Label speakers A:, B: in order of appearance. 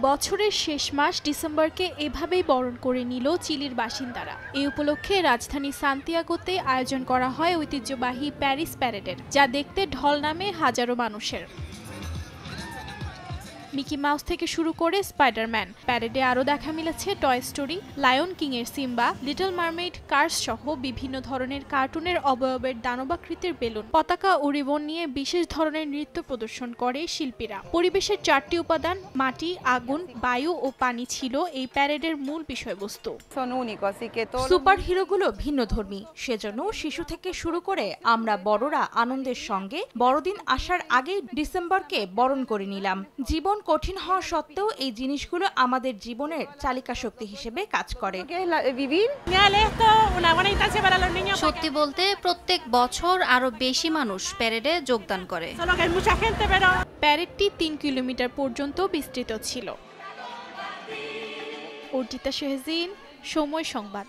A: বছরের শেষ মাস ডিসেম্বরকে এভাবেই বরণ করে নিল চিলির বাসিন্দারা। এই উপলক্ষে রাজধানী সান্তিয়াগোতে আয়োজন করা হয় ঐতিহ্যবাহী প্যারিস প্যারেডের, যা দেখতে ঢল নামে হাজারো মানুষের। মিকি মাউস থেকে শুরু করে স্পাইডারম্যান, প্যারেডে আরও দেখা মিলেছে টয় স্টোরি, লায়ন কিং এর সিম্বা, লিটল মারমেইড, কার্স সহ বিভিন্ন ধরনের কার্টুনের অবয়বের দানবাকৃতির বেলুন, পতাকা ও রিবন নিয়ে বিশেষ ধরনের নৃত্য প্রদর্শন করে শিল্পীরা। পরিবেশের 4টি উপাদান মাটি, আগুন, বায়ু ও পানি ছিল এই প্যারেডের মূল বিষয়বস্তু।
B: সুপার হিরোগুলো ভিন্নধর্মী, সেজন্য শিশু থেকে শুরু করে আমরা বড়রা আনন্দের সঙ্গে বড়দিন আসার আগে ডিসেম্বরকে বরণ করে নিলাম। জীবন কঠিন হওয়া সত্ত্বেও এই জিনিসগুলো আমাদের জীবনের চালিকা শক্তি হিসেবে কাজ করে।
C: সত্যি বলতে প্রত্যেক বছর আরো বেশি মানুষ প্যারেডে যোগদান করে।
A: প্যারেডটি 3 কিলোমিটার পর্যন্ত বিস্তৃত ছিল। অর্জিতা শেহজিন, সময় সংবাদ।